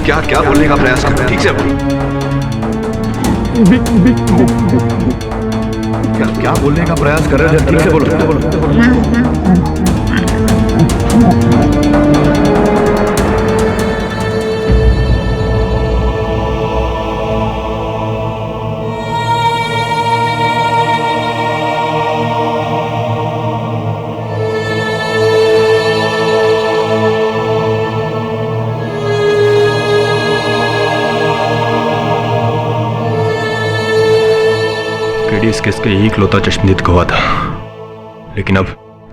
क्या क्या बोलने का प्रयास कर, ठीक से बोलो। क्या क्या बोलने का प्रयास कर रहे हो, ठीक से बोलो। इस केस का एक लौता चश्मदीद गवाह था, लेकिन अब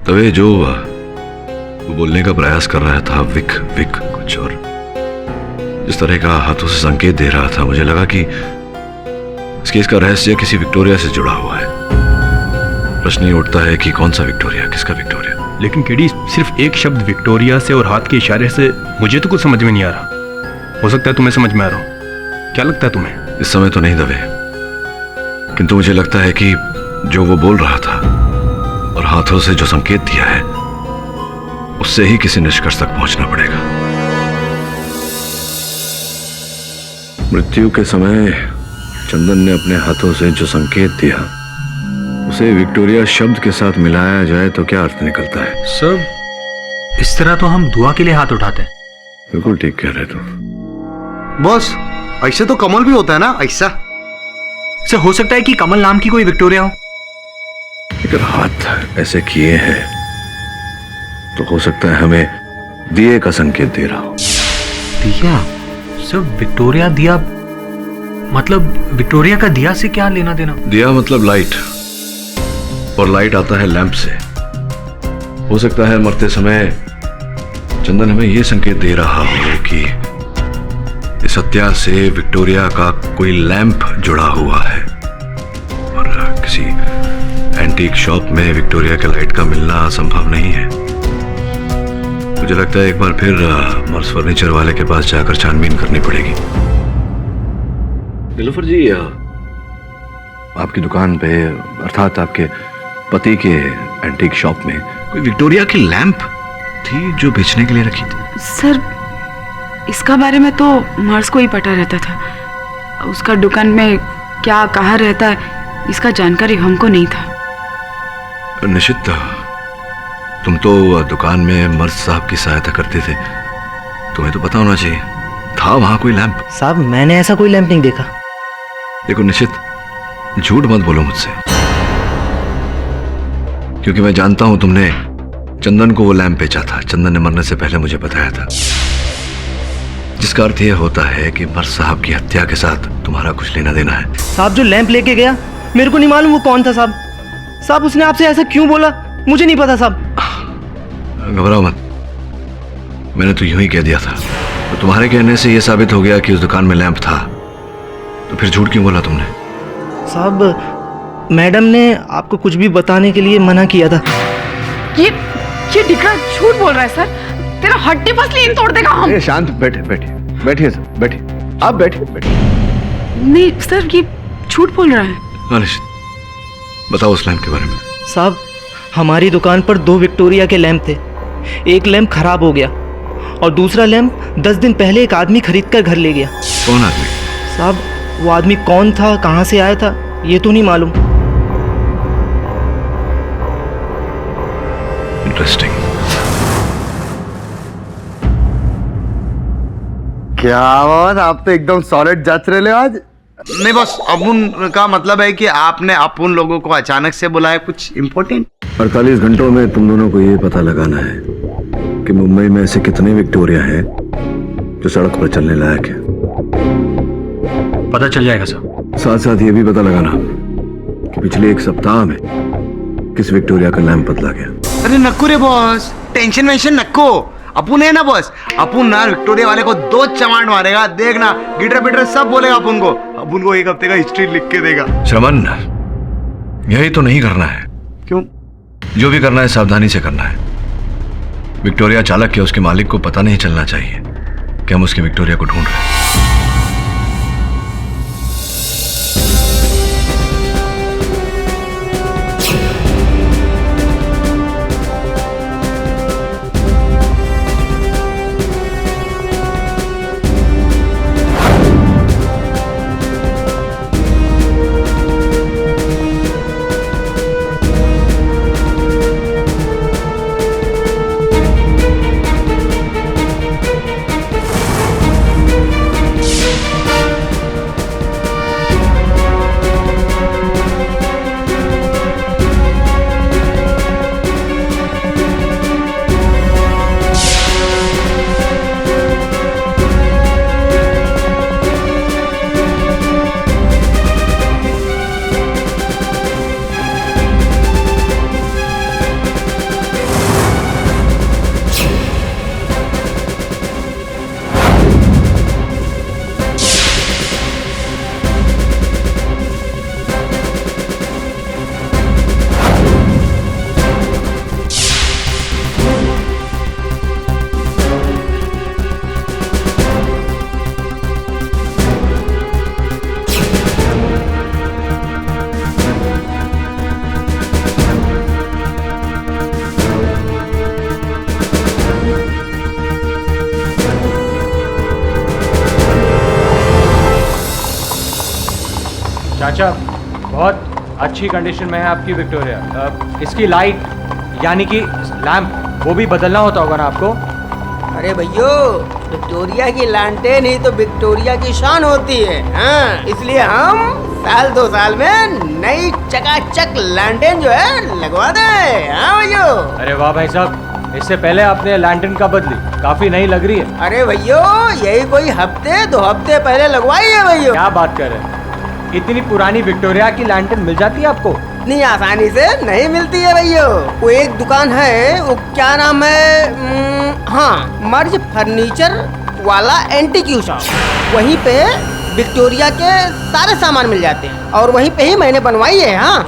तो ये जो वो बोलने का प्रयास कर रहा था विक विक कुछ और जिस तरह का हाथों से संकेत दे रहा था, मुझे लगा कि इस केस का रहस्य किसी विक्टोरिया से जुड़ा हुआ है। प्रश्न ये उठता है कि कौन सा विक्टोरिया, किसका विक्टोरिया। लेकिन केडी, सिर्फ एक शब्द विक्टोरिया से और हाथ के इशारे से मुझे तो कुछ समझ में नहीं आ रहा। हो सकता है तुम्हें समझ में आ रहा हो। क्या लगता है तुम्हें? इस समय तो नहीं दबे, किंतु मुझे लगता है कि जो वो बोल रहा था और हाथों से जो संकेत दिया है, उससे ही किसी निष्कर्ष तक पहुंचना पड़ेगा। मृत्यु के समय चंदन ने अपने हाथों से जो संकेत दिया, उसे विक्टोरिया शब्द के साथ मिलाया जाए तो क्या अर्थ निकलता है? सर, इस तरह तो हम दुआ के लिए हाथ उठाते हैं। बिल्कुल ठीक कह रहे तुम। बॉस, ऐसे तो कमल भी होता है ना, ऐसा। सर, हो सकता है कि कमल नाम की कोई विक्टोरिया हो। अगर हाथ ऐसे किए हैं तो हो सकता है हमें दिए का संकेत दे रहा हो। दिया? सर, विक्टोरिया दिया मतलब विक्टोरिया का दिया से क्या लेना देना? दिया मतलब लाइट, और लाइट आता है लैंप से। हो सकता है मरते समय चंदन हमें यह संकेत दे रहा हो कि इस हत्या से विक्टोरिया का कोई लैंप जुड़ा हुआ है, और किसी एंटीक शॉप में विक्टोरिया के लाइट का मिलना संभव नहीं है। मुझे लगता है एक बार फिर मर्स फर्नीचर वाले के पास जाकर छानबीन करनी पड़ेगी। नीलोफर जी, आपकी दुकान पे, अर्थात आपके पति के एंटीक शॉप में कोई विक्टोरिया की लैंप थी जो बेचने के लिए रखी थी? सर, इसका बारे में तो मर्स को ही पता रहता था। उसका दुकान में क्या कहाँ रहता है, इसका जानकारी हमको नहीं था। निश्चित, तुम तो दुकान में मर्स साहब की सहायता करते थे, तुम्हें तो पता होना चाहिए। था वहां कोई लैंप? साहब, मैंने ऐसा कोई लैंप नहीं देखा। देखो निश्चित, झूठ मत बोलो मुझसे, क्योंकि मैं जानता हूं तुमने चंदन को वो लैंप बेचा था। चंदन ने मरने से पहले मुझे बताया था, जिसका अर्थ यह होता है कि मर्स साहब की हत्या के साथ तुम्हारा कुछ लेना देना है। साहब, जो लैंप लेके गया, मेरे को नहीं मालूम वो कौन था। साहब, उसने आपसे ऐसा क्यों बोला, मुझे नहीं पता। साहब, घबराओ मत, मैंने तो यूं ही कह दिया था। तो तुम्हारे कहने से यह साबित हो गया कि उस दुकान में लैंप था, तो फिर झूठ क्यों बोला तुमने? साहब, मैडम ने आपको कुछ भी बताने के लिए मना किया था। ये दिखा झूठ बोल रहा है सर। तेरा हड्डी पसली तोड़ देगा हम। शांत, बैठिए सर, बैठिए, आप बैठिए। नहीं सर, ये झूठ बोल रहा है। बताओ उस लैंप के बारे में। साहब, हमारी दुकान पर 2 विक्टोरिया के लैंप थे। एक लैंप खराब हो गया और दूसरा लैंप 10 दिन पहले एक आदमी खरीद कर घर ले गया। कौन आदमी? साहब, वो आदमी कौन था, कहां से आया था, ये तो नहीं मालूम। इंटरेस्टिंग। क्या बात, आप तो एकदम सॉलिड जांच रहे हो आज। नहीं बस, अपुन का मतलब है कि आपने अपुन लोगों को अचानक से बुलाया, कुछ इम्पोर्टेंट? 48 घंटों में तुम दोनों को ये पता लगाना है कि मुंबई में ऐसे कितने विक्टोरिया हैं जो सड़क पर चलने लायक है। पता चल जाएगा सर। साथ साथ ये भी पता लगाना कि पिछले 1 सप्ताह में किस विक्टोरिया का लैंप बदला गया। अरे नक्को रे बॉस, टेंशन वेंशन नक्को। अपुन है ना बॉस, अपुन ना विक्टोरिया वाले को 2 चमाट मारेगा, देखना। गिटर पिटर सब बोलेगा अपुन को 1 हफ्ते का हिस्ट्री लिख के देगा। श्रमन, यही तो नहीं करना है। क्यों? जो भी करना है सावधानी से करना है। विक्टोरिया चालक के उसके मालिक को पता नहीं चलना चाहिए कि हम उसके विक्टोरिया को ढूंढ रहे हैं। अच्छा, बहुत अच्छी कंडीशन में है आपकी विक्टोरिया। इसकी लाइट यानी कि लैंप वो भी बदलना होता होगा ना आपको? अरे भैयो, विक्टोरिया की लालटेन ही तो विक्टोरिया की शान होती है। हाँ, इसलिए हम साल 2 साल में नई चकाचक लालटेन जो है लगवा दे। हाँ भैयो। अरे वाह भाई साहब, इससे पहले आपने लैंटर्न का बदली, काफी नई लग रही है। अरे भैयो, यही कोई हफ्ते 2 हफ्ते पहले लगवाई है भैयो। क्या बात कर रहे हैं? इतनी पुरानी विक्टोरिया की लैंटर्न मिल जाती है आपको? इतनी आसानी से नहीं मिलती है भैयो। वो एक दुकान है, वो क्या नाम है, हाँ, मर्ज फर्नीचर वाला एंटीक्यू शॉप। वहीं पे विक्टोरिया के सारे सामान मिल जाते हैं और वहीं पे ही मैंने बनवाई है। हाँ,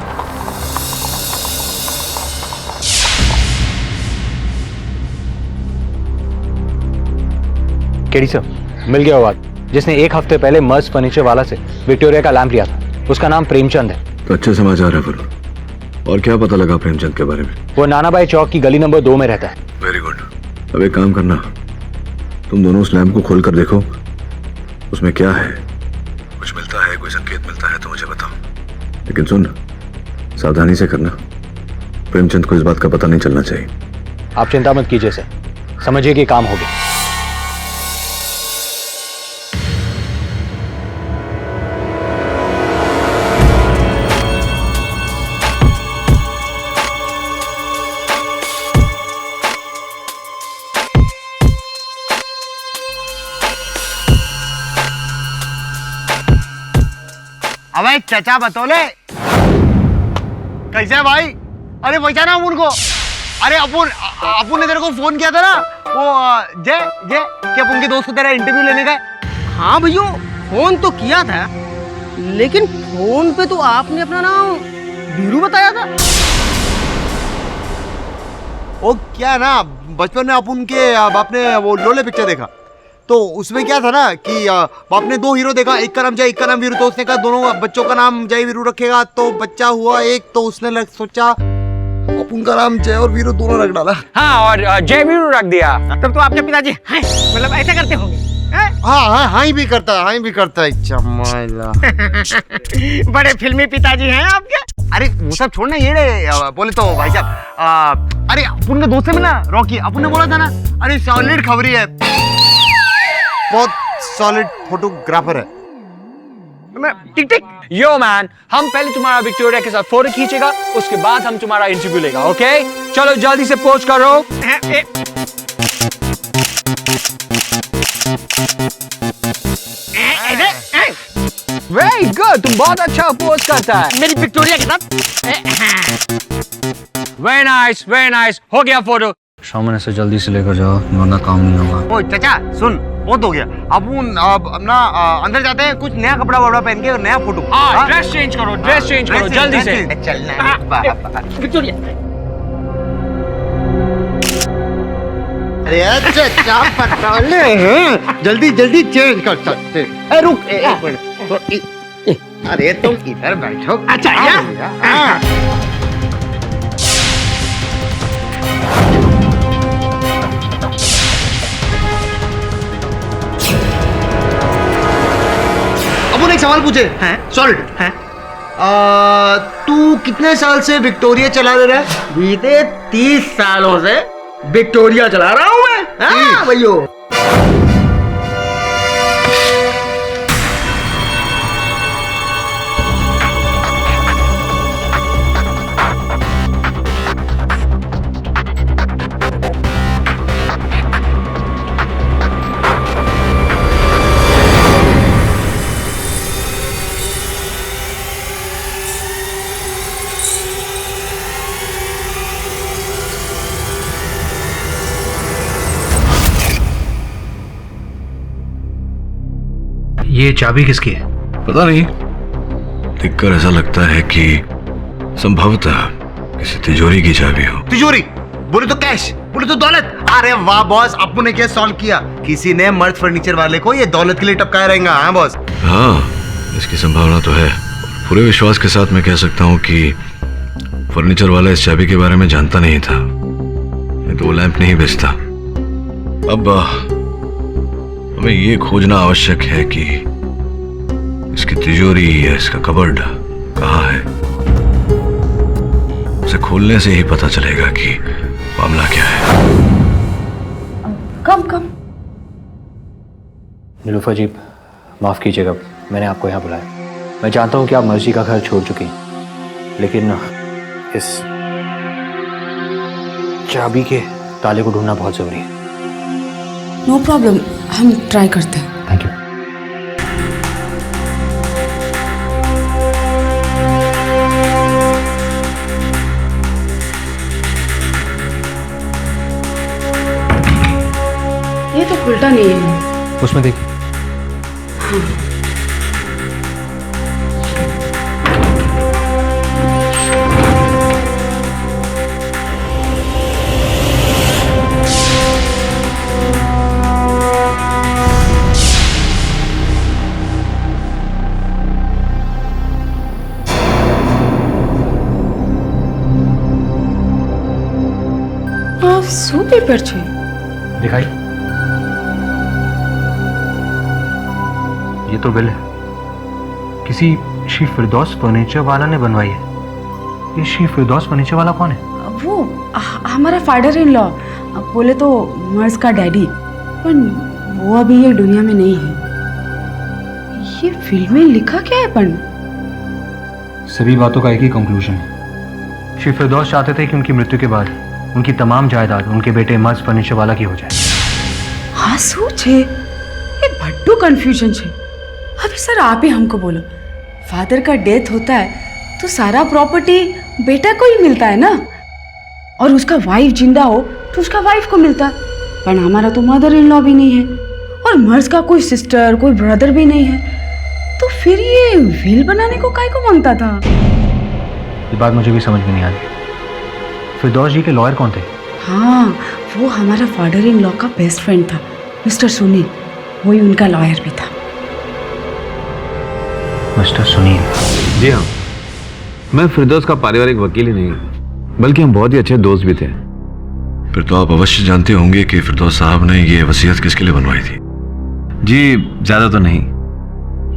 केडी सर, मिल गया वो आदमी जिसने 1 हफ्ते पहले मर्ज फर्नीचर वाला से विक्टोरिया का लैंप लिया था। उसका नाम प्रेमचंद है। तो अच्छे समाचार है फिर। और क्या पता लगा प्रेमचंद के बारे में? वो नानाबाई चौक की गली नंबर 2 में रहता है। Very good. अब एक काम करना, तुम दोनों उस लैम्प को खोल कर देखो, उसमें क्या है। कुछ मिलता है, कोई संकेत मिलता है तो मुझे बताओ। लेकिन सुन, सावधानी से करना। प्रेमचंद को इस बात का पता नहीं चलना चाहिए। आप चिंता मत कीजिए सर, समझिए कि काम हो गया। अबे चचा बतौले कैसे है भाई? अरे पहचाना हम उनको? अरे अपुन ने तेरे को फोन किया था ना, वो जय कि अपुन के दोस्त को तेरा इंटरव्यू लेने गए। हाँ भैयो, फोन तो किया था, लेकिन फोन पे तो आपने अपना नाम वीरू बताया था। वो क्या ना, बचपन में अपुन के बाप ने वो लोले पिक्चर देखा, तो उसमें क्या था ना कि बाप ने 2 हीरो देखा, एक का नाम जय, एक का नाम वीरू। तो उसने कहा दोनों बच्चों का नाम जय वीरू रखेगा, तो बच्चा हुआ एक, तो उसने सोचा अपुन का नाम जय और वीरू दोनों रख डाला। हाँ, और जय वीरू रख दिया। तब तो आपके पिताजी मतलब ऐसा करते होंगे। हाँ ही भी करता है चमाइला। बड़े फिल्मी पिताजी हैं आपके। अरे वो सब छोड़ना, ये बोले तो भाई साहब, अरे अपुन के दोस्त से मिला रॉकी। अपुन ने बोला था ना, अरे सॉलिड खबरी है, बहुत सॉलिड फोटोग्राफर है। टिक टिक यो मैन, हम पहले तुम्हारा विक्टोरिया के साथ फोटो खींचेगा, उसके बाद हम तुम्हारा इंटरव्यू लेगा। ओके, चलो जल्दी से पोज करो। वेरी गुड, तुम बहुत अच्छा पोज करता है मेरी विक्टोरिया के साथ। वेरी नाइस, हो गया फोटो। सामने से जल्दी से लेकर जाओ, वरना काम नहीं होगा। ओ चचा सुन, बहुत हो गया। अब अपना अंदर जाते हैं, कुछ नया कपड़ा वपड़ा पहन के नया फोटो। ड्रेस चेंज करो जल्दी से। चलना विक्टोरिया, अरे चचा पटौले हैं, जल्दी चेंज कर सकते। अरे रुक एक मिनट, तो अरे तुम इधर बैठो। अच्छा अब एक सवाल पूछे हैं, सॉलिड हैं। तू कितने साल से विक्टोरिया चला रहा है? बीते 30 सालों से विक्टोरिया चला रहा हूँ मैं। हाँ भैयो। ये चाबी किसकी है? पता नहीं, देखकर ऐसा लगता है कि संभवतः किसी तिजोरी की चाबी हो। तिजोरी बोले तो कैश, बोले तो दौलत। अरे वाह बॉस, अप्पू ने क्या सॉल्व किया। किसी ने मर्द फर्नीचर वाले को ये दौलत के लिए टपकाया रहेगा। हाँ बॉस, हाँ इसकी संभावना तो है। पूरे विश्वास के साथ मैं कह सकता हूँ कि फर्नीचर वाला इस चाबी के बारे में जानता नहीं था, नहीं तो वो लैंप नहीं बेचता। अब हमें ये खोजना आवश्यक है कि इसकी तिजोरी या इसका कबर्ड कहाँ है? उसे खोलने से ही पता चलेगा कि मामला क्या है। कम नीलूफर जी, माफ़ कीजिएगा, मैंने आपको यहाँ बुलाया। मैं जानता हूँ कि आप मर्जी का घर छोड़ चुकी हैं, लेकिन इस चाबी के ताले को ढूंढना बहुत ज़रूरी है। नो प्रॉब्लम, हम ट्राई करते हैं। Thank you. ये तो खुलता नहीं है। उसमें देखिए। શું પેપર છે? दिखाई। ये तो बिल है, किसी श्री फिरदौस फर्नीचर वाला ने बनवाई है। ये श्री फिरदौस फर्नीचर वाला कौन है? वो हमारा फादर इन लॉ, बोले तो मर्स का डैडी, पर वो अभी ये दुनिया में नहीं है। ये फिल्म में लिखा क्या है पण? सभी बातों का एक ही कंक्लूजन है। श्री फिरदौस चाहते थे कि उनकी मृत्यु के बाद उनकी तमाम जायदाद उनके बेटे मर्स फर्नीचर वाला की हो जाए। हाँ શું છે? ये बड्डू कंफ्यूजन છે। अभी सर आप ही हमको बोलो, फादर का डेथ होता है तो सारा प्रॉपर्टी बेटा को ही मिलता है ना, और उसका वाइफ जिंदा हो तो उसका वाइफ को मिलता है, पर हमारा तो मदर इन लॉ भी नहीं है और मर्स का कोई सिस्टर कोई ब्रदर भी नहीं है, तो फिर ये विल बनाने को काय को मांगता था? ये बात मुझे भी समझ में नहीं आ रही। फिरदौस जी के लॉयर कौन थे? हाँ, वो हमारा फादर इन लॉ का बेस्ट फ्रेंड था, मिस्टर सुनील, वही उनका लॉयर भी था। मिस्टर सुनील? जी हाँ, मैं फिरदौस का पारिवारिक वकील ही नहीं, बल्कि हम बहुत ही अच्छे दोस्त भी थे। फिर तो आप अवश्य जानते होंगे कि फिरदौस साहब ने ये वसीयत किसके लिए बनवाई थी। जी ज्यादा तो नहीं,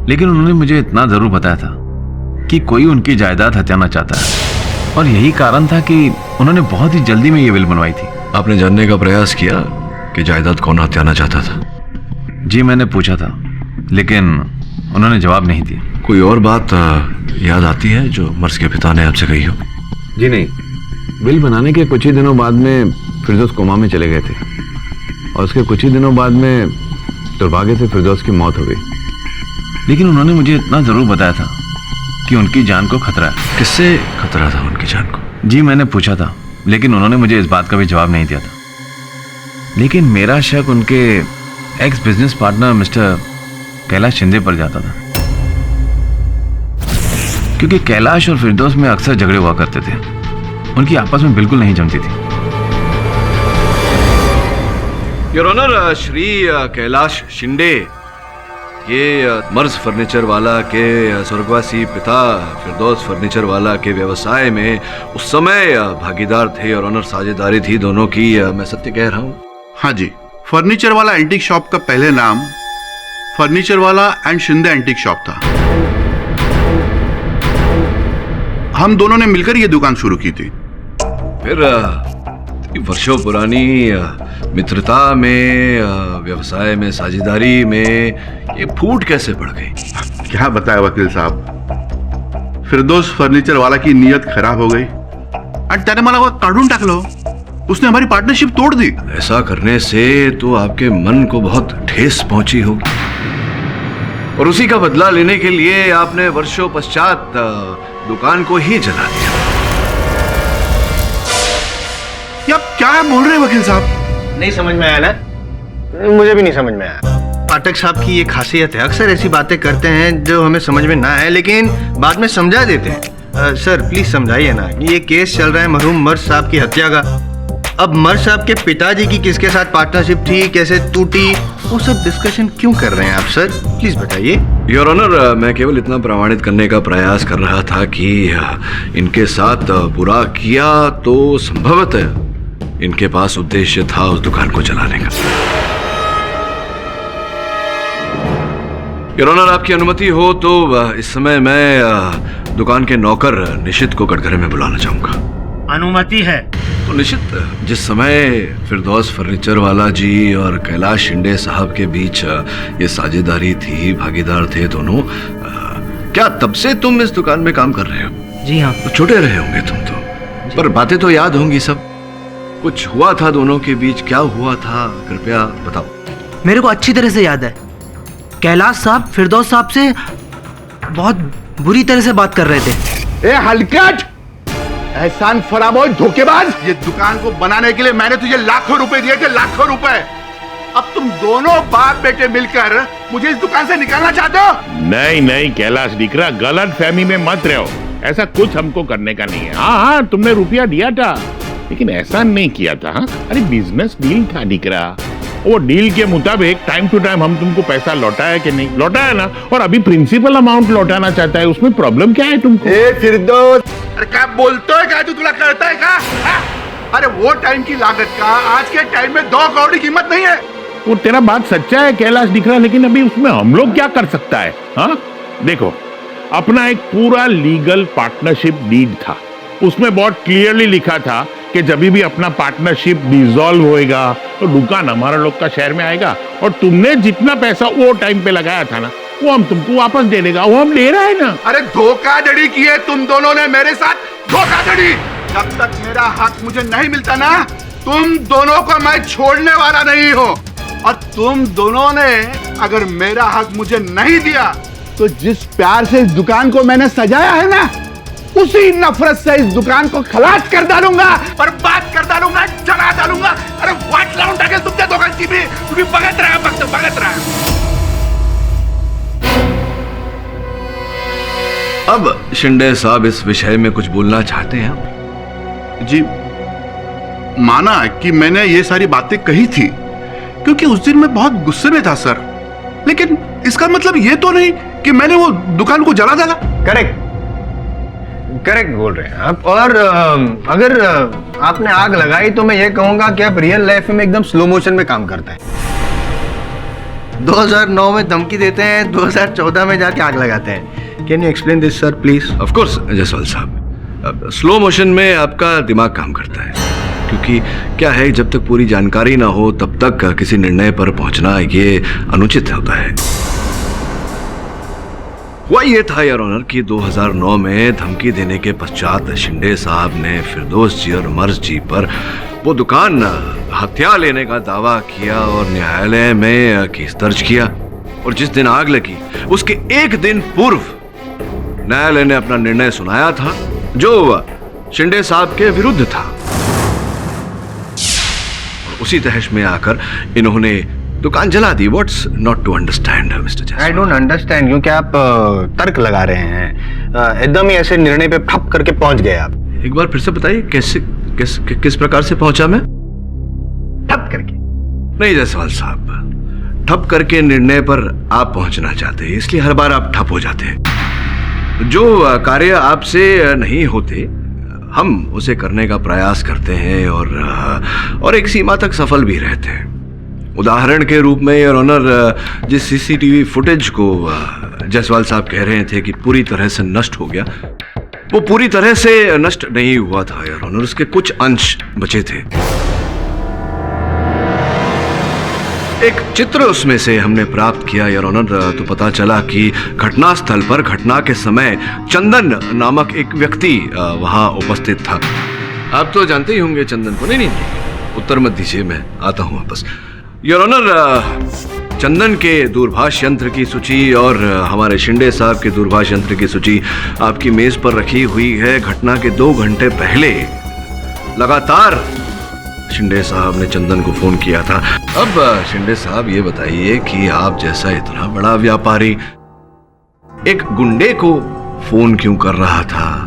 लेकिन उन्होंने मुझे इतना जरूर बताया था कि कोई उनकी जायदाद हत्याना चाहता है, और यही कारण था कि उन्होंने बहुत ही जल्दी में ये विल बनवाई थी। आपने जानने का प्रयास किया कि जायदाद कौन हत्याना चाहता था? जी मैंने पूछा था, लेकिन उन्होंने जवाब नहीं दिया। कोई और बात याद आती है जो मर्स के पिता ने आपसे कही हो? जी नहीं, विल बनाने के कुछ ही दिनों बाद में फिरदौस कोमा में चले गए थे, और उसके कुछ ही दिनों बाद में दुर्भाग्य से फिरदौस की मौत हो गई। लेकिन उन्होंने मुझे इतना जरूर बताया था कि उनकी जान को खतरा है। किससे खतरा था उनकी जान को? जी मैंने पूछा था, लेकिन उन्होंने मुझे इस बात का भी जवाब नहीं दिया था। लेकिन मेरा शक उनके x business partner mister Kailash Shinde पर जाता था, क्योंकि कैलाश और फिरदौस में अक्सर झगड़े हुआ करते थे, उनकी आपस में बिल्कुल नहीं जमती थी। योर ऑनर, श्री कैलाश शिंदे ये मर्स फर्नीचर वाला के स्वर्गवासी पिता फिरदौस फर्नीचर वाला के व्यवसाय में उस समय भागीदार थे और ऑनर साझेदारी थी दोनों की। मैं सत्य कह रहा हूँ? हाँ जी, फर्नीचर वाला एंटीक शॉप का पहले नाम फर्नीचर वाला एंड शिंदे एंटीक शॉप था। हम दोनों ने मिलकर ये दुकान शुरू की थी। फिर वर्षों पुरानी मित्रता में, व्यवसाय में, साझेदारी में ये फूट कैसे पड़ गई? क्या बताया वकील साहब, फिरदौस फर्नीचर वाला की नीयत खराब हो गई और त्याने मला काढून टाकलो। उसने हमारी पार्टनरशिप तोड़ दी। ऐसा करने से तो आपके मन को बहुत ठेस पहुंची होगी, और उसी का बदला लेने के लिए आपने वर्षों पश्चात दुकान को ही जला दिया। क्या बोल रहे हैं वकील साहब? नहीं समझ में आया ना? मुझे भी नहीं समझ में आया। पाठक साहब की ये खासियत है, अक्सर ऐसी बातें करते हैं जो हमें समझ में ना आए लेकिन बाद में समझा देते हैं। सर प्लीज समझाइए ना, ये केस चल रहा है मरहूम मर्स साहब की हत्या का। अब मर्स साहब के पिताजी की किसके साथ पार्टनरशिप थी, कैसे टूटी, वो सब डिस्कशन क्यों कर रहे हैं आप सर? प्लीज बताइए। योर ऑनर, मैं केवल इतना प्रमाणित करने का प्रयास कर रहा था कि इनके साथ बुरा किया तो संभवतः इनके पास उद्देश्य था उस दुकान को जलाने का। योर ऑनर, आपकी अनुमति हो तो इस समय मैं दुकान के नौकर निशित को कटघरे में बुलाना चाहूंगा। अनुमति है तो निशित, जिस समय फिरदौस फर्नीचर वाला जी और कैलाश शिंदे साहब के बीच ये साझेदारी थी, भागीदार थे दोनों, क्या तब से तुम इस दुकान में काम कर रहे हो? जी हाँ। तो छोटे रहे होंगे तुम तो, पर बातें तो याद होंगी सब। कुछ हुआ था दोनों के बीच, क्या हुआ था कृपया बताओ। मेरे को अच्छी तरह से याद है, कैलाश साहब फिरदौस साहब से बहुत बुरी तरह से बात कर रहे थे। ए हलकट, एहसान फरामोश, धोखेबाज! ये दुकान को बनाने के लिए मैंने तुझे लाखों रुपए दिए थे, लाखों रुपए। अब तुम दोनों बाप बेटे मिलकर मुझे इस दुकान से निकालना चाहते हो? नहीं नहीं कैलाश दिकरा, गलत फहमी में मत रहो। ऐसा कुछ हमको करने का नहीं है। हाँ, तुमने रुपया दिया था लेकिन ऐसा नहीं किया था। हाँ? अरे बिजनेस डील था दिकरा, वो डील के मुताबिक टाइम टू टाइम हम तुमको पैसा लौटाया कि नहीं लौटाया ना, और अभी प्रिंसिपल अमाउंट लौटाना चाहता है। उसमें प्रॉब्लम क्या है तुमको? फिरदौस, अरे क्या बोलते है, क्या तू तुला करता है क्या? अरे वो टाइम की लागत का आज के टाइम में 2 करोड़ की कीमत नहीं है। वो तेरा बात सच्चा है कैलाश दिख रहा, लेकिन अभी उसमें हम लोग क्या कर सकता है? हाँ देखो, अपना एक पूरा लीगल पार्टनरशिप डीड था, उसमें बहुत क्लियरली लिखा था कि जब भी अपना पार्टनरशिप डिसॉल्व होएगा तो दुकान हमारा लोग का शहर में आएगा, और तुमने जितना पैसा वो टाइम पे लगाया था ना, वो हम तुमको वापस दे देगा। वो हम ले रहा है ना। अरे धोखाधड़ी की है तुम दोनों ने मेरे साथ, धोखाधड़ी। जब तक मेरा हक मुझे नहीं मिलता ना, तुम दोनों को मैं छोड़ने वाला नहीं हूँ। और तुम दोनों ने अगर मेरा हक मुझे नहीं दिया तो जिस प्यार से इस दुकान को मैंने सजाया है ना, उसी नफरत से इस दुकान को खलास कर डालूंगा, बर्बाद कर डालूंगा, जला डालूंगा। अरे वाट लाऊं टाके तुमच्या दोघांची भी, तुम्ही बघत रहा, फक्त बघत रहा। अब शिंदे साहब इस विषय में कुछ बोलना चाहते हैं? जी, माना कि मैंने ये सारी बातें कही थी क्योंकि उस दिन मैं बहुत गुस्से में था सर, लेकिन इसका मतलब ये तो नहीं कि मैंने वो दुकान को जला डाला। करेक्ट बोल रहे हैं आप। और अगर आपने आग लगाई तो मैं ये कहूंगा कि आप रियल लाइफ में एकदम स्लो मोशन में काम करते हैं। 2009 में धमकी देते हैं, 2014 में जाके आग लगाते हैं। Can you explain this sir please? Of course Jaiswal साहब, स्लो मोशन में आपका दिमाग काम करता है, क्योंकि क्या है, जब तक पूरी जानकारी ना हो तब तक किसी निर्णय पर पहुंचना ये अनुचित होता है। हुआ ये था योर ऑनर कि 2009 में धमकी देने के पश्चात शिंदे साहब ने फिरदौस जी और मर्ज जी पर वो दुकान हत्या लेने का दावा किया और न्यायालय में केस दर्ज किया। और जिस दिन आग लगी उसके एक दिन पूर्व न्यायालय ने अपना निर्णय सुनाया था, जो शिंदे साहब के विरुद्ध था। और उसी तहश में आकर इन्होंने दुकान जला दी। What's not to understand mister Jaiswal? I don't understand, क्योंकि आप तर्क लगा रहे हैं, एकदम ही ऐसे निर्णय पे फप करके पहुंच गए आप। एक बार फिर से बताइए, कैसे किस प्रकार से पहुंचा मैं? ठप करके नहीं जायसवाल साहब, ठप करके निर्णय पर आप पहुंचना चाहते हैं, इसलिए हर बार आप ठप हो जाते हैं। जो कार्य आपसे नहीं होते हम उसे करने का प्रयास करते हैं और एक सीमा तक सफल भी रहते हैं। उदाहरण के रूप में योर ऑनर, जिस सीसीटीवी फुटेज को जायसवाल साहब कह रहे थे कि पूरी तरह से नष्ट हो गया, वो पूरी तरह से नष्ट नहीं हुआ था योर ऑनर, उसके कुछ अंश बचे थे। एक चित्र उसमें से हमने प्राप्त किया योर ऑनर, तो पता चला कि घटना स्थल पर घटना के समय चंदन नामक एक व्यक्ति वहां उपस्थित था। आप तो जानते ही होंगे चंदन को। नहीं, उत्तर मत दीजिए, मैं आता हूं वापस। योर ऑनर, चंदन के दूरभाष यंत्र की सूची और हमारे शिंदे साहब के दूरभाष यंत्र की सूची आपकी मेज पर रखी हुई है। घटना के 2 घंटे पहले लगातार शिंदे साहब ने चंदन को फोन किया था। अब शिंदे साहब ये बताइए कि आप जैसा इतना बड़ा व्यापारी एक गुंडे को फोन क्यों कर रहा था?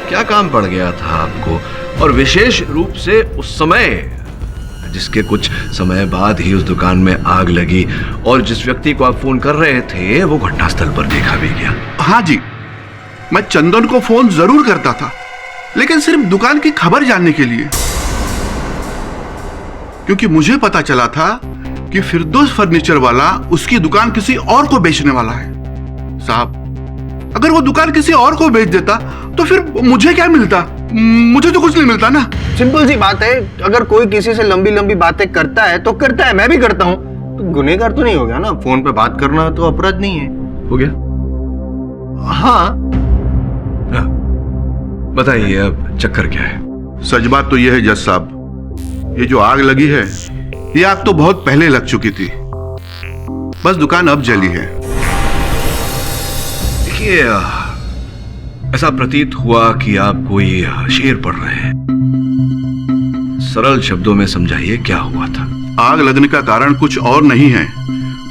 क्या काम पड़ गया था आपको? और विशेष रूप से उस समय, जिसके कुछ समय बाद ही उस दुकान में आग लगी और जिस व्यक्ति को आप फोन कर रहे थे वो घटनास्थल पर देखा भी गया। हाँ जी, मैं चंदन को फोन जरूर करता था, लेकिन सिर्फ दुकान की खबर जानने के लिए, क्योंकि मुझे पता चला था कि फिरदौस फर्नीचर वाला उसकी दुकान किसी और को बेचने वाला है। साहब, अगर वो दुकान किसी और को बेच देता तो फिर मुझे क्या मिलता? मुझे तो कुछ नहीं मिलता ना। सिंपल सी बात है, अगर कोई किसी से लंबी लंबी बातें करता है तो करता है, मैं भी करता हूँ, तो गुनहगार तो नहीं हो गया ना। फोन पे बात करना तो अपराध नहीं है। हो गया? हाँ। बताइए अब चक्कर क्या है? सच बात तो यह है जज साहब, ये जो आग लगी है, ये आग तो बहुत पहले लग चुकी थी, बस दुकान अब जली है। देखिए, ऐसा प्रतीत हुआ कि आप कोई शेर पढ़ रहे हैं। सरल शब्दों में समझाइए क्या हुआ था। आग लगने का कारण कुछ और नहीं है,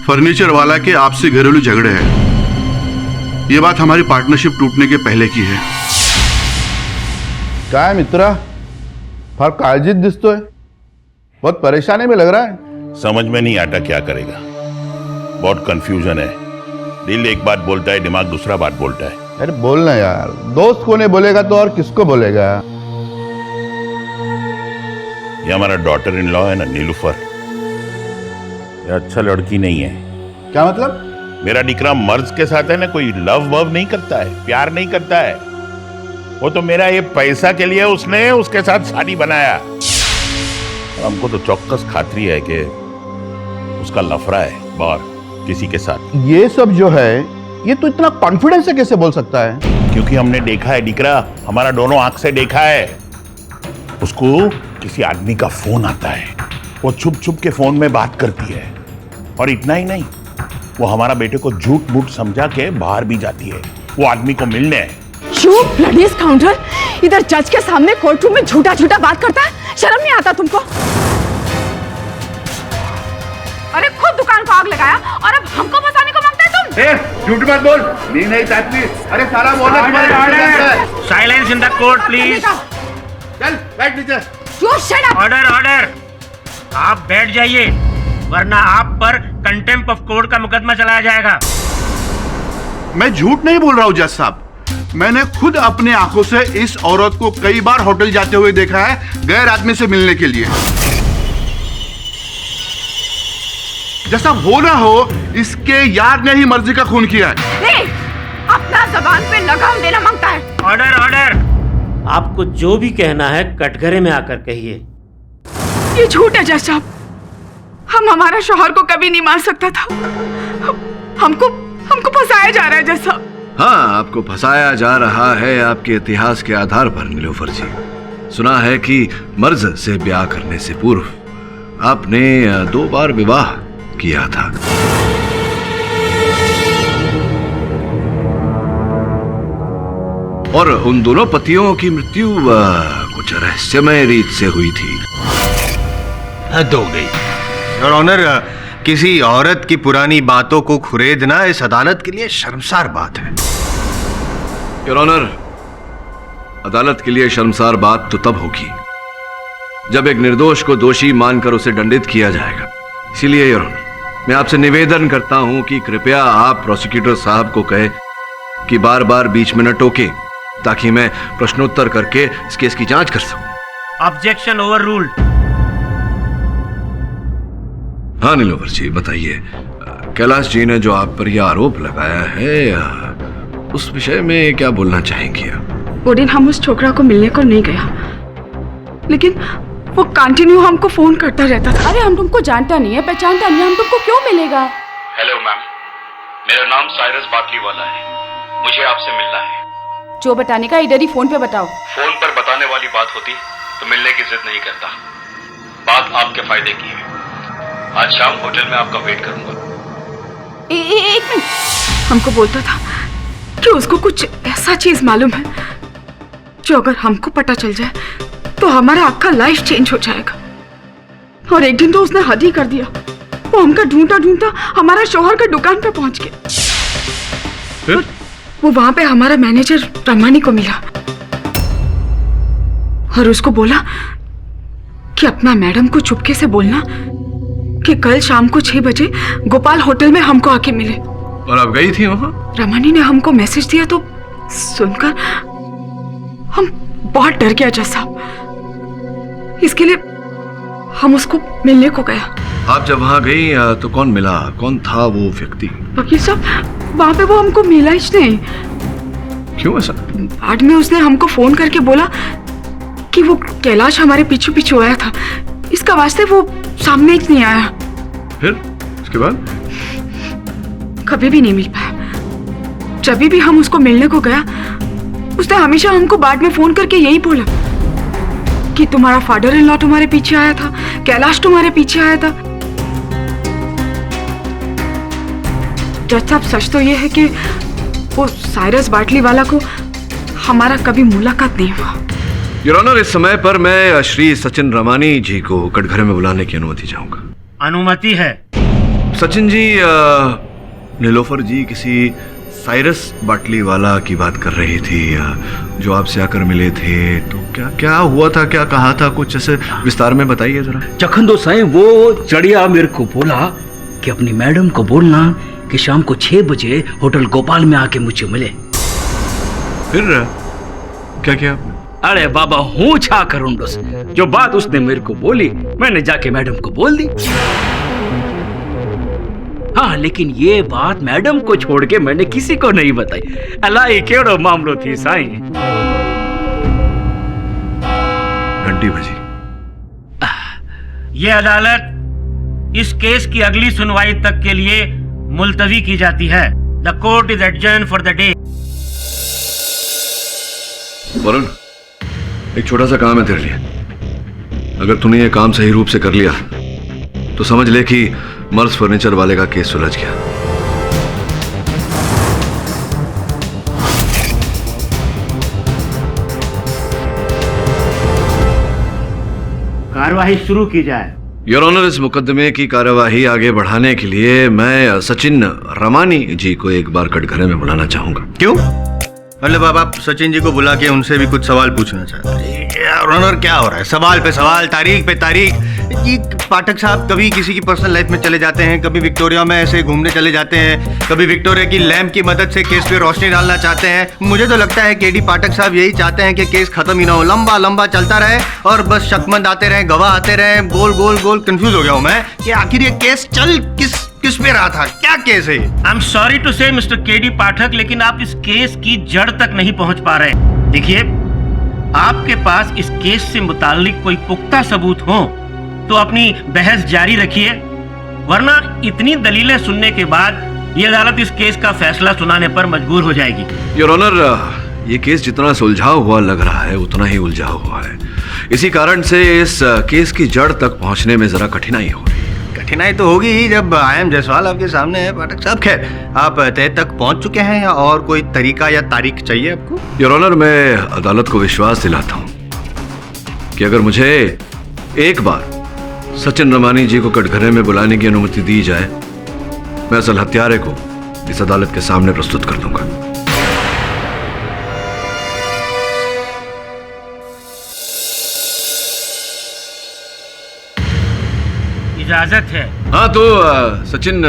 फर्नीचर वाला के आपसी घरेलू झगड़े हैं। ये बात हमारी पार्टनरशिप टूटने के पहले की है। काय मित्रा, फार काळजीत दिसतोय, बहुत परेशानी में लग रहा है। समझ में नहीं आता क्या करेगा, बहुत कंफ्यूजन है। दिल एक बात बोलता है, दिमाग दूसरा बात बोलता है। अरे बोलना यार, दोस्त को नहीं बोलेगा तो और किसको बोलेगा? ये हमारा डॉटर इन लॉ है ना, नीलूफर, ये अच्छा लड़की नहीं है। क्या मतलब? मेरा डिकरा मर्ज के साथ है ना, कोई लव वव नहीं करता है, प्यार नहीं करता है। वो तो मेरा ये पैसा के लिए उसने उसके साथ शादी बनाया। हमको तो चौक्कस खातरी है कि उसका लफड़ा है बाहर किसी के साथ। ये सब जो है, ये तो इतना कॉन्फिडेंस से कैसे बोल सकता है? क्योंकि हमने देखा है डिकरा, हमारा दोनों आंख से देखा है। उसको किसी आदमी का फोन आता है, वो छुप छुप के फोन में बात करती है, और इतना ही नहीं, वो हमारा बेटे को झूठ मूठ समझा के बाहर भी जाती है वो आदमी को मिलने। You bloody scoundrel! इधर जज के सामने कोर्ट रूम में झूठा झूठा बात करता है, शर्म नहीं आता तुमको? अरे खुद दुकान को आग लगाया और अब हमको फंसाने को मांगता है तुम? झूठ मत बोल, नहीं चाहती। अरे सारा बोलना तुम्हारे। Silence in the court please. चल बैठ नीचे। You shut up! Order order, आप बैठ जाइए, वरना आप पर कंटेम्प्ट ऑफ कोर्ट का मुकदमा चलाया जाएगा। मैं झूठ नहीं बोल रहा हूँ जज साहब, मैंने खुद अपने आंखों से इस औरत को कई बार होटल जाते हुए देखा है, गैर आदमी से मिलने के लिए। जैसा हो ना हो, इसके यार ने ही मर्जी का खून किया है। नहीं, अपना जबान पे लगाम देना मांगता है। ऑर्डर ऑर्डर, आपको जो भी कहना है कटघरे में आकर कहिए। ये झूठ है जज साहब, हम हमारा शौहर को कभी नहीं मार सकता था। हमको फंसाया जा रहा है जज साहब। हाँ, आपको फंसाया जा रहा है आपके इतिहास के आधार पर नीलूफर जी। सुना है कि मर्ज से ब्याह करने से पूर्व आपने 2 बार विवाह किया था। और उन दोनों पतियों की मृत्यु कुछ रहस्यमय रीत से हुई थी। हद हो गई योर ऑनर, किसी औरत की पुरानी बातों को खुरेदना इस अदालत के लिए शर्मसार बात है। योर ऑनर, अदालत के लिए शर्मसार बात तो तब होगी जब एक निर्दोष को दोषी मानकर उसे दंडित किया जाएगा। इसीलिए योर ऑनर, मैं आपसे निवेदन करता हूं कि कृपया आप प्रोसिक्यूटर साहब को कहें कि बार बार बीच में न टोके, ताकि मैं प्रश्नोत्तर करके इस केस की जांच कर सकूं। Objection over ruled. हाँ नीलूफर जी, बताइए, कैलाश जी ने जो आप पर यह आरोप लगाया है, उस विषय में क्या बोलना चाहेंगी आप? वो दिन हम उस छोकरा को मिलने को नहीं गया, लेकिन वो कंटिन्यू हमको फोन करता रहता था। अरे हम तुमको जानता नहीं है, पहचानता नहीं है, हम तुमको क्यों मिलेगा? हेलो मैम, मेरा नाम साइरस बाटली वाला है, मुझे आपसे मिलना है। जो बताने का इधर ही फोन पे बताओ। फोन पर बताने वाली बात होती तो मिलने की जिद नहीं करता। बात आपके फायदे की है। आज शाम होटल में आपका वेट करूंगा। एक मिनट, हमको बोलता था कि उसको कुछ ऐसा चीज मालूम है जो अगर हमको पता चल जाए तो हमारा आपका लाइफ चेंज हो जाएगा। और एक दिन तो उसने हद ही कर दिया, वो हमका ढूंढता ढूंढता हमारा शौहर का दुकान पे पहुंच गया। वो वहां पे हमारा मैनेजर रमानी को मिला और उसको बोला कि अपना मैडम को चुपके से बोलना कि कल शाम को 6 बजे गोपाल होटल में हमको आके मिले। और आप गई थी वहां? रमानी ने हमको मैसेज दिया तो सुनकर हम बहुत डर गया जज साहब। इसके लिए हम उसको मिलने को गया। आप जब वहाँ गई तो कौन मिला, कौन था वो व्यक्ति? वकील साहब, वहाँ पे वो हमको मिला ही नहीं। क्यों ऐसा? बाद में उसने हमको फोन करके बोला कि वो कैलाश हमारे पीछे पीछे आया था, इसका वास्ते वो सामने ही नहीं आया। फिर उसके बाद कभी भी नहीं मिल पाया। जब भी हम उसको मिलने को गया, उसने हमेशा हमको बाद में फोन करके यही बोला कि तुम्हारा फादर इन लॉ तुम्हारे पीछे आया था, कैलाश तुम्हारे पीछे आया था। जज साहब, सच तो ये है कि वो साइरस बाटली वाला को हमारा कभी मुलाकात नहीं हुआ। योर ऑनर, इस समय पर मैं श्री सचिन रमानी जी को कटघरे में बुलाने की अनुमति चाहूंगा। अनुमति है। सचिन जी, नीलोफर जी किसी साइरस बाटली वाला की बात कर रही थी जो आपसे आकर मिले थे, तो क्या क्या हुआ था, क्या कहा था, कुछ ऐसे विस्तार में बताइए जरा। जखन दो साईं, वो चढ़िया मेरे को बोला कि अपनी मैडम को बोलना कि शाम को 6 बजे होटल गोपाल में आके मुझे मिले। फिर क्या किया आपने? अरे बाबा, हूँ छा करूँ दोस्त, जो बात उसने मेरे को बोली मैंने जाके मैडम को बोल दी। हाँ, लेकिन ये बात मैडम को छोड़ के मैंने किसी को नहीं बताई। अलाई केड़ो मामलो थी साईं। घंटी बजी। ये अदालत इस केस की अगली सुनवाई तक के लिए मुलतवी की जाती है। The court is adjourn for the day. Varun, एक छोटा सा काम है तेरे लिए। अगर तूने ये काम सही रूप से कर लिया तो समझ ले कि मर्स फर्नीचर वाले का केस सुलझ गया। कार्यवाही शुरू की जाए। योर ऑनर, इस मुकदमे की कार्यवाही आगे बढ़ाने के लिए मैं सचिन रमानी जी को एक बार कटघरे में बुलाना चाहूंगा। क्यों? मतलब अब आप सचिन जी को बुला के उनसे भी कुछ सवाल पूछना चाहते हैं? योर ऑनर, क्या हो रहा है? सवाल पे सवाल, तारीख पे तारीख। ये पाठक साहब कभी किसी की पर्सनल लाइफ में चले जाते हैं, कभी विक्टोरिया में ऐसे घूमने चले जाते हैं, कभी विक्टोरिया की लैंप की मदद से केस पे रोशनी डालना चाहते हैं। मुझे तो लगता है केडी पाठक साहब यही चाहते हैं कि केस खत्म ही ना हो, लंबा लंबा चलता रहे और बस शक्मंद आते रहे, गवाह आते रहे। गोल गोल गोल कंफ्यूज हो गया हूं मैं कि आखिर ये केस चल किस पे रहा था, क्या केस है? आई एम सॉरी टू से मिस्टर केडी पाठक, लेकिन आप इस केस की जड़ तक नहीं पहुंच पा रहे। देखिए, आपके पास इस केस से मुताल्लिक कोई पुख्ता सबूत हो तो अपनी बहस जारी रखिए, वरना इतनी दलीलें सुनने के बाद ये अदालत इस केस का फैसला सुनाने पर मजबूर हो जाएगी। योर ऑनर, ये केस जितना सुलझा हुआ लग रहा है उतना ही उलझा हुआ है। इसी कारण से इस केस की जड़ तक पहुंचने में जरा कठिनाई हो रही है। कठिनाई तो होगी ही जब आई.एम. जायसवाल आपके सामने है पाठक साहब। खैर, आप तय तक पहुंच चुके हैं या और कोई तरीका या तारीख चाहिए आपको? योर ऑनर, मैं अदालत को विश्वास दिलाता हूं कि अगर मुझे एक बार सचिन रमानी जी को कटघरे में बुलाने की अनुमति दी जाए, मैं असल हत्यारे को इस अदालत के सामने प्रस्तुत कर दूंगा। इजाजत है? हाँ, तो सचिन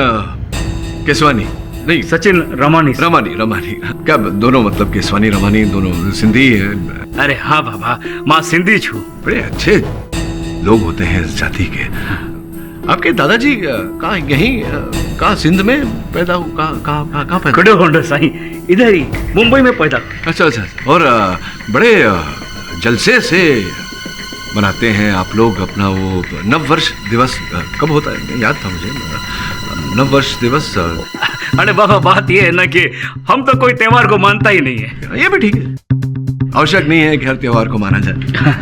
केसवानी नहीं, सचिन रमानी। रमानी क्या दोनों, मतलब केसवानी रमानी दोनों सिंधी है? अरे हाँ बाबा, माँ सिंधी छू। बड़े अच्छे लोग होते हैं इस जाति के। आपके दादाजी कहाँ, यहीं कहाँ सिंध में पैदा हुए? कहाँ पैदा? साईं, इधर ही मुंबई में पैदा। अच्छा। और बड़े जलसे से मनाते हैं आप लोग अपना वो नववर्ष दिवस। कब होता है? याद था मुझे, नववर्ष दिवस। अरे बाबा, बात ये है ना कि हम तो कोई त्योहार को मानता ही नहीं है। ये भी ठीक है, आवश्यक नहीं है कि हर त्योहार को माना जाए।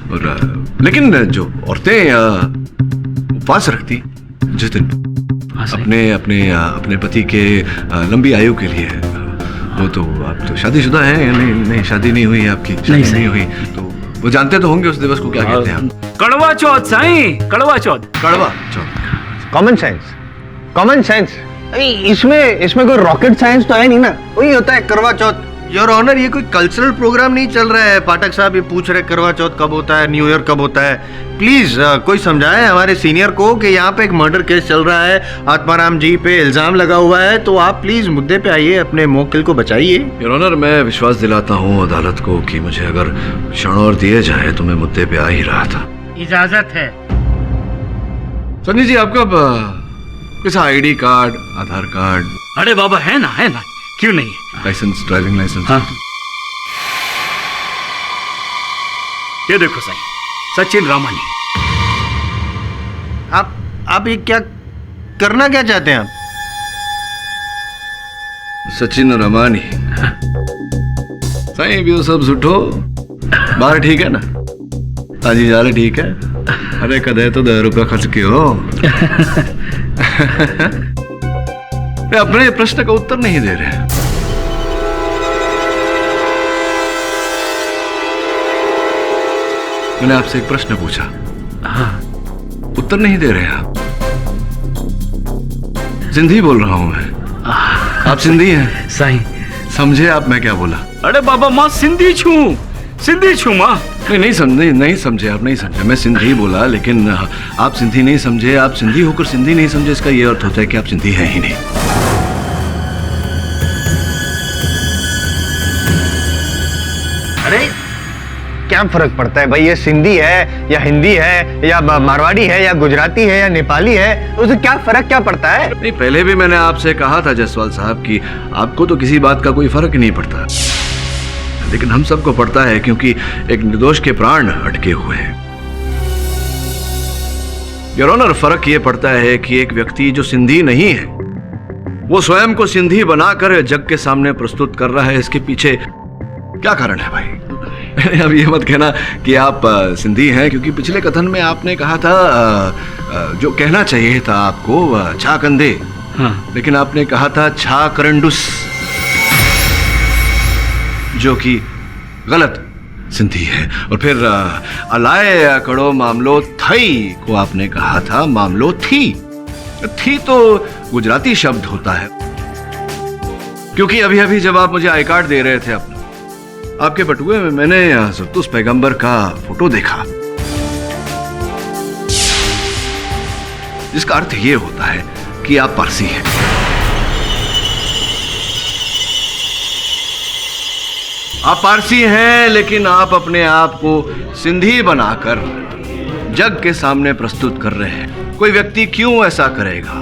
और लेकिन जो औरतें उपवास रखती जिस दिन अपने पति के लंबी आयु के लिए, वो तो आप तो शादीशुदा हैं या नहीं? शादी नहीं हुई आपकी? शादी नहीं हुई तो वो जानते तो होंगे उस दिवस को क्या कहते हैं? कड़वा चौथ साईं, कड़वा चौथ। Common sense. इसमें कोई रॉकेट साइंस तो है नहीं ना, वही होता है करवा चौथ। योर ऑनर, ये कोई कल्चरल प्रोग्राम नहीं चल रहा है। पाठक साहब ये पूछ रहे करवा चौथ कब होता है, न्यू ईयर कब होता है। प्लीज कोई समझाए हमारे सीनियर को कि यहाँ पे एक मर्डर केस चल रहा है, आत्माराम जी पे इल्जाम लगा हुआ है, तो आप प्लीज मुद्दे पे आइए, अपने मोक्किल को बचाइए। योर ऑनर, मैं विश्वास दिलाता हूँ अदालत को कि मुझे अगर क्षण और दिए जाए तो मैं मुद्दे पे आ ही रहा था। इजाजत है? सन्नी जी आपका कैसा आईडी कार्ड, आधार कार्ड? अरे बाबा है ना, क्यों नहीं? Licence, driving licence? हाँ। ये देखो साईं, सचिन रामानी। आप ये क्या करना क्या चाहते हैं आप? सचिन रमानी साईं भी सब सुठो बाहर ठीक है ना? हाँ जी यार ठीक है। अरे कदे तो 10 रुपया खर्च के हो। अपने प्रश्न का उत्तर नहीं दे रहे। मैंने आपसे एक प्रश्न पूछा, हाँ। उत्तर नहीं दे रहे आप। सिंधी बोल रहा हूं मैं। आप सिंधी हैं? साईं समझे आप मैं क्या बोला? अरे बाबा मां सिंधी छू मां। नहीं समझे आप, नहीं समझे। मैं सिंधी बोला लेकिन आप सिंधी नहीं समझे। आप सिंधी होकर सिंधी नहीं समझे, इसका ये अर्थ होता है कि आप सिंधी हैं ही नहीं। अरे क्या फर्क पड़ता है भाई, ये सिंधी है या हिंदी है या मारवाड़ी है या गुजराती है या नेपाली है, उसे क्या फर्क क्या पड़ता है? नहीं, पहले भी मैंने आपसे कहा था जायसवाल साहब कि आपको तो किसी बात का कोई फर्क नहीं पड़ता, लेकिन हम सबको पड़ता है क्योंकि एक निर्दोष के प्राण अटके हुए हैं। योर ऑनर, फर्क ये पड़ता है कि एक व्यक्ति जो सिंधी नहीं है वो स्वयं को सिंधी बनाकर जग के सामने प्रस्तुत कर रहा है। इसके पीछे क्या कारण है भाई? अब ये मत कहना कि आप सिंधी हैं, क्योंकि पिछले कथन में आपने कहा था जो कहना चाहिए था आपको छा कंदे, हाँ। लेकिन आपने कहा था छा करंडुस, जो कि गलत सिंधी है। और फिर अलाय कड़ो मामलो थई को आपने कहा था मामलो थी तो गुजराती शब्द होता है। क्योंकि अभी अभी जब आप मुझे आई कार्ड दे रहे थे अपना, आपके बटुए में मैंने ज़रतुश पैगंबर का फोटो देखा, जिसका अर्थ ये होता है कि आप पारसी हैं। आप पारसी हैं, लेकिन आप अपने आप को सिंधी बनाकर जग के सामने प्रस्तुत कर रहे हैं। कोई व्यक्ति क्यों ऐसा करेगा?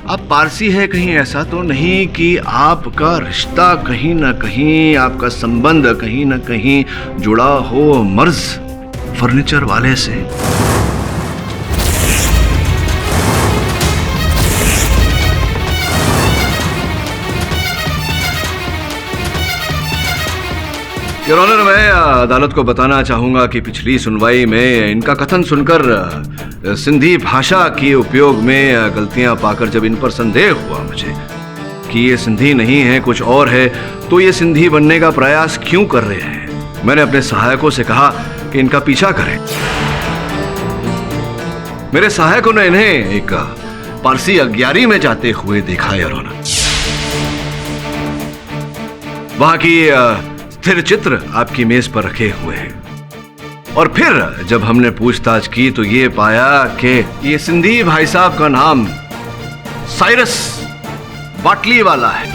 आप पारसी है कहीं ऐसा तो नहीं कि आपका रिश्ता कहीं ना कहीं, आपका संबंध कहीं ना कहीं जुड़ा हो मर्ज फर्नीचर वाले से? योर ऑनर, मैं अदालत को बताना चाहूंगा कि पिछली सुनवाई में इनका कथन सुनकर सिंधी भाषा के उपयोग में गलतियां पाकर जब इन पर संदेह हुआ मुझे कि ये सिंधी नहीं है कुछ और है, तो ये सिंधी बनने का प्रयास क्यों कर रहे हैं, मैंने अपने सहायकों से कहा कि इनका पीछा करें। मेरे सहायकों ने इन्हें एक पारसी अग्यारी में जाते हुए देखा योर ऑनर। वहां की स्थिर चित्र आपकी मेज पर रखे हुए हैं, और फिर जब हमने पूछताछ की तो ये पाया कि ये सिंधी भाई साहब का नाम साइरस बाटली वाला है।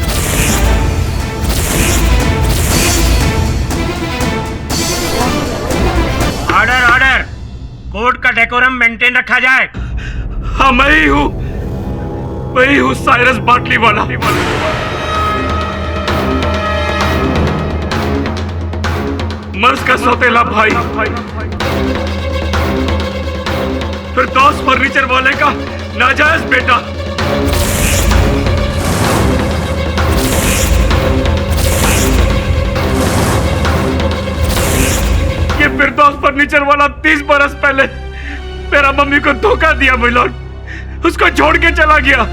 ऑर्डर ऑर्डर, कोर्ट का डेकोरम मेंटेन रखा जाए। हाँ मैं ही हूँ साइरस बाटली वाला। मर्ज का सौतेला भाई, फिरदौस फर्नीचर वाले का नाजायज बेटा। ये फिरदौस फर्नीचर वाला 30 बरस पहले मेरा मम्मी को धोखा दिया मिलोन, उसको छोड़ के चला गया।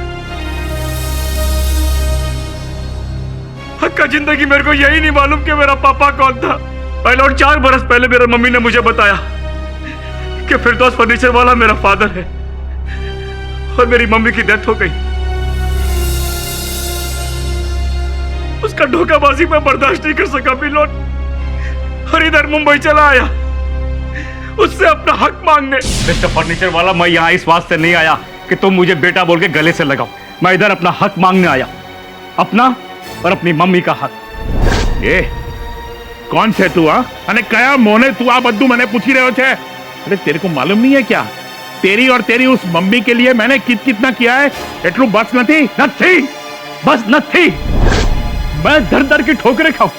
हक्का जिंदगी मेरे को यही नहीं मालूम कि मेरा पापा कौन था। पहले और 4 बरस पहले मेरी मम्मी ने मुझे बताया कि फिरदौस फर्नीचर वाला मेरा फादर है, और मेरी मम्मी की डेथ हो गई। उसका धोखाबाजी में बर्दाश्त नहीं कर सका मिलोन, और इधर मुंबई चला आया उससे अपना हक मांगने। मिस्टर फर्नीचर वाला, मैं यहाँ इस वास्ते नहीं आया कि तुम मुझे बेटा बोल के गले से लगाओ। मैं इधर अपना हक मांगने आया, अपना और अपनी मम्मी का हक। ये कौन छे तू? અને કયા મોને તું આ બધું મને પૂછી રહ્યો છે? અરે તેરે को मालूम नहीं है क्या तेरी और तेरी उस मम्मी के लिए मैंने कितना किया है एटलू बस नहीं बस नहीं। मैं दर दर की ठोकरें खाऊं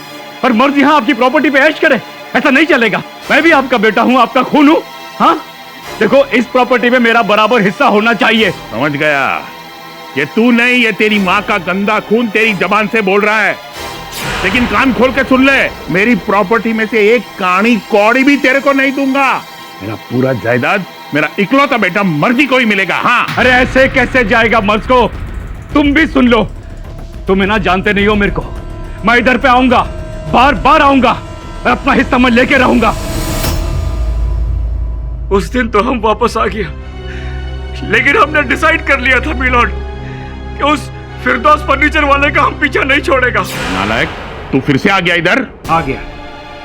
और मर्द यहाँ आपकी प्रॉपर्टी पे ऐश करे, ऐसा नहीं चलेगा। मैं भी आपका बेटा हूँ, आपका खून हूँ। हाँ देखो, इस प्रॉपर्टी में मेरा बराबर हिस्सा होना चाहिए। समझ गया, ये तू नहीं, ये तेरी माँ का गंदा खून तेरी जबान से बोल रहा है। लेकिन कान खोल के सुन ले, मेरी प्रॉपर्टी में से एक कानी कौड़ी भी तेरे को नहीं दूंगा। मेरा पूरा जायदाद मेरा इकलौता बेटा मर्जी को ही मिलेगा। हाँ। अरे ऐसे कैसे जाएगा मर्ज को? तुम भी सुन लो, तुम ना जानते नहीं हो मेरे को। मैं इधर पे आऊंगा, बार बार आऊंगा, मैं अपना हिस्सा मैं लेके रहूंगा। उस दिन तो हम वापस आ गया, लेकिन हमने डिसाइड कर लिया था मिलॉर्ड कि उस फिरदौस फर्नीचर वाले का हम पीछा नहीं छोड़ेगा। नालायक, तू फिर से आ गया इधर? आ गया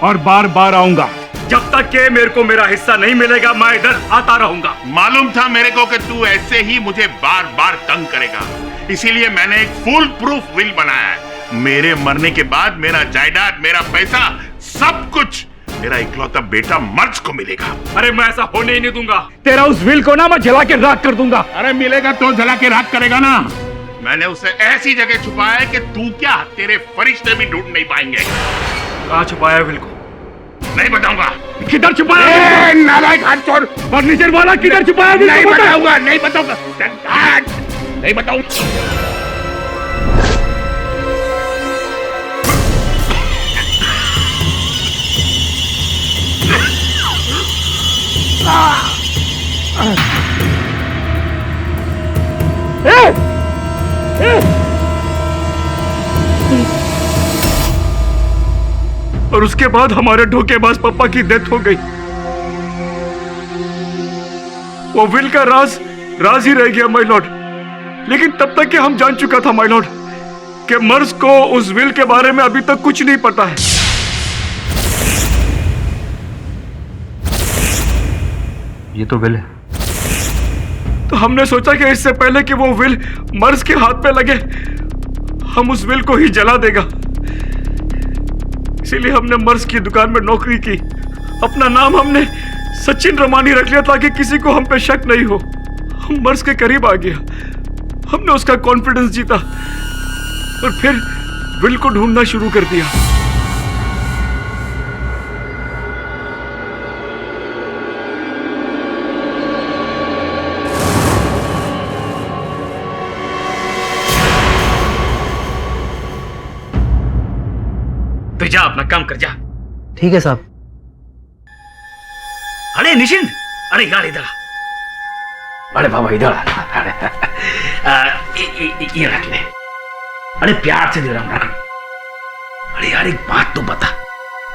और बार बार आऊंगा। जब तक के मेरे को मेरा हिस्सा नहीं मिलेगा मैं इधर आता रहूंगा। मालूम था मेरे को कि तू ऐसे ही मुझे बार बार तंग करेगा, इसीलिए मैंने एक फुल प्रूफ विल बनाया है। मेरे मरने के बाद मेरा जायदाद, मेरा पैसा, सब कुछ मेरा इकलौता बेटा मर्ज को मिलेगा। अरे मैं ऐसा होने ही नहीं दूंगा। तेरा उस विल को ना मैं जला के राख कर दूंगा। अरे मिलेगा तो जला के राख करेगा ना। मैंने उसे ऐसी जगह छुपाया है कि तू क्या, तेरे फरिश्ते भी ढूंढ नहीं पाएंगे। कहाँ छुपाया विल को? नहीं बताऊंगा। किधर छुपाया? नालायक, हाथ छोड़। फर्नीचर वाला किधर छुपाया? नहीं बताऊंगा, नहीं बताऊंगा, नहीं बताऊंगा। और उसके बाद हमारे धोखेबाज पापा की डेथ हो गई। वो विल का राज ही रह गया माय लॉर्ड। लेकिन तब तक कि हम जान चुका था माय लॉर्ड कि मर्ज को उस विल के बारे में अभी तक कुछ नहीं पता है। ये तो विल है। तो हमने सोचा कि इससे पहले कि वो विल मर्ज के हाथ पे लगे, हम उस विल को ही जला देगा। इसीलिए हमने मर्ज की दुकान में नौकरी की। अपना नाम हमने सचिन रमानी रख लिया ताकि किसी को हम पे शक नहीं हो। हम मर्ज के करीब आ गया, हमने उसका कॉन्फिडेंस जीता और फिर विल को ढूंढना शुरू कर दिया। तो जा अपना काम कर जा। ठीक है साहब। अरे निशिंद, अरे यार इधर आ। अरे बाबा इधर आ। ये रख ले। अरे प्यार से दे रहा हूं, रख। अरे यार एक बात तो बता,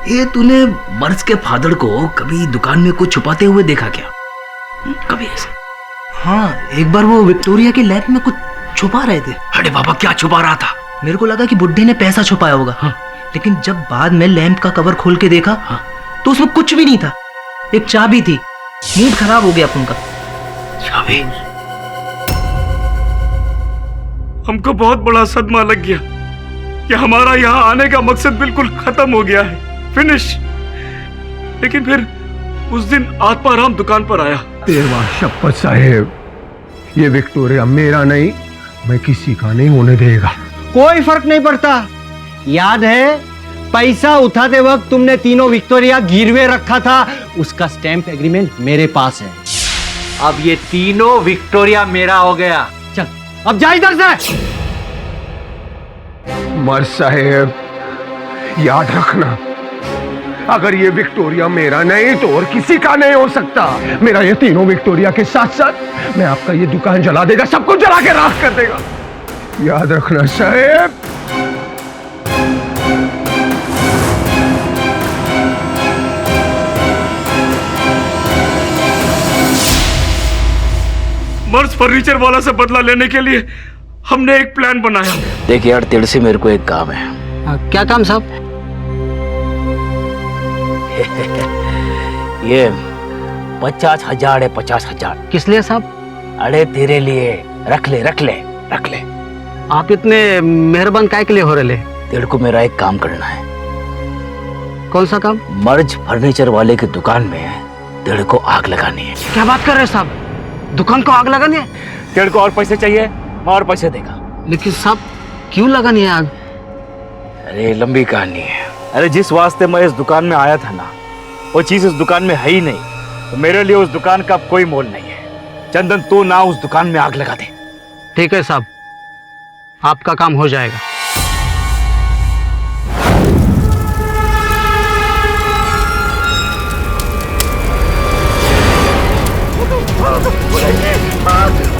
ये तूने मर्ज के फादर को कभी दुकान में कुछ छुपाते हुए देखा क्या? कभी ऐसा? हाँ, एक बार वो विक्टोरिया के लैब में कुछ छुपा रहे थे। अरे बाबा क्या छुपा रहा था? मेरे को लगा कि बुड्ढे ने पैसा छुपाया होगा। हाँ। लेकिन जब बाद में लैंप का कवर खोल के देखा, हाँ, तो उसमें कुछ भी नहीं था। एक चाबी थी। मूड खराब हो गया उनका। चाबी? हमको बहुत बड़ा सदमा लग गया कि हमारा यहाँ आने का मकसद बिल्कुल खत्म हो गया है, फिनिश। लेकिन फिर उस दिन आत्माराम दुकान पर आया। तेरवा शपथ साहेब, ये विक्टोरिया मेरा नहीं, मैं किसी का नहीं होने देगा। कोई फर्क नहीं पड़ता। याद है पैसा उठाते वक्त तुमने तीनों विक्टोरिया गिरवे रखा था, उसका स्टैंप एग्रीमेंट मेरे पास है। अब ये तीनों विक्टोरिया मेरा हो गया। चल अब जा इधर से। मर्ज साहेब याद रखना, अगर ये विक्टोरिया मेरा नहीं तो और किसी का नहीं हो सकता। मेरा ये तीनों विक्टोरिया के साथ साथ मैं आपका ये दुकान जला देगा, सब कुछ जला के राख कर देगा। याद रखना साहेब। मर्ज फर्नीचर वाला से बदला लेने के लिए हमने एक प्लान बनाया। देख यार, तेरे से मेरे को एक काम है। क्या काम साहब? ये 50,000 है, 50,000। किस लिए साहब? अरे तेरे लिए। रख ले रख ले रख ले। आप इतने मेहरबान काय के लिए हो रहे? तेरे को मेरा एक काम करना है। कौन सा काम? मर्ज फर्नीचर वाले की दुकान में तेरे को आग लगानी है। क्या बात कर रहे हो साहब? दुकान को आग लगानी है? तेरे को और पैसे चाहिए, मैं और पैसे देगा। लेकिन साहब क्यों लगानी है आग? अरे लंबी कहानी है। अरे जिस वास्ते मैं इस दुकान में आया था ना, वो चीज इस दुकान में है ही नहीं, तो मेरे लिए उस दुकान का कोई मोल नहीं है। चंदन तू ना उस दुकान में आग लगा दे। ठीक है साहब, आपका काम हो जाएगा।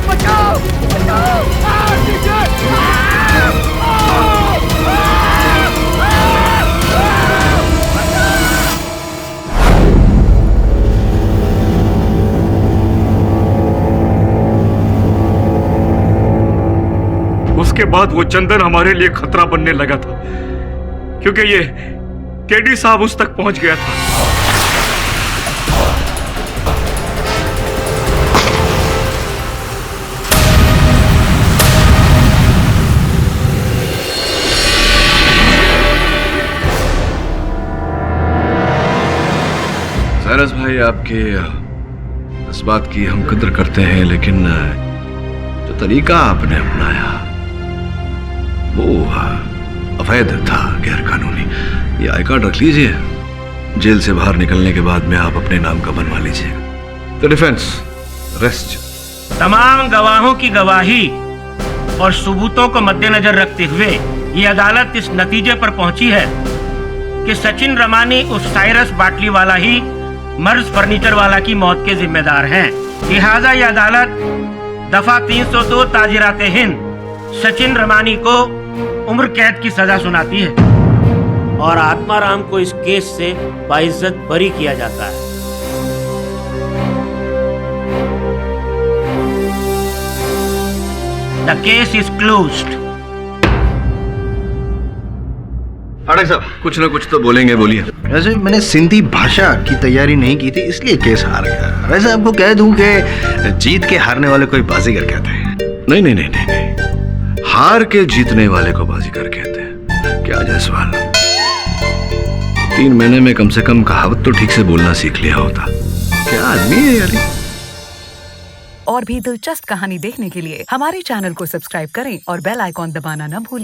बचाओ बचाओ उसके बाद वो चंदन हमारे लिए खतरा बनने लगा था, क्योंकि ये केडी साहब उस तक पहुंच गया था। साइरस भाई, आपके इस बात की हम कदर करते हैं, लेकिन जो तरीका आपने अपनाया वो अवैध था, गैर कानूनी। ये आई कार्ड रख लीजिए, जेल से बाहर निकलने के बाद में आप अपने नाम का बनवा लीजिएगा। तो डिफेंस रेस्ट। तमाम गवाहों की गवाही और सबूतों को मद्देनजर रखते हुए ये अदालत इस नतीजे पर पहुंची है कि सचिन रमानी उस साइरस बाटली वाला ही मर्ज फर्नीचर वाला की मौत के जिम्मेदार हैं। लिहाजा ये अदालत दफा 302 ताजिराते हिंद सचिन रमानी को उम्र कैद की सजा सुनाती है और आत्माराम को इस केस से बाइज्जत बरी किया जाता है। The case is closed. अरे साहब, कुछ ना कुछ तो बोलेंगे, बोलिए। वैसे मैंने सिंधी भाषा की तैयारी नहीं की थी, इसलिए केस हार गया। वैसे आपको कह दूं कि जीत के हारने वाले कोई बाजीगर कहते हैं। नहीं नहीं नहीं नहीं नहीं, हार के जीतने वाले को बाजीगर कहते हैं। क्या जायसवाल, 3 महीने में कम से कम कहावत तो ठीक से बोलना सीख लिया होता। क्या आदमी है यार। और भी दिलचस्प कहानी देखने के लिए हमारे चैनल को सब्सक्राइब करें और बेल आइकॉन दबाना न भूलें।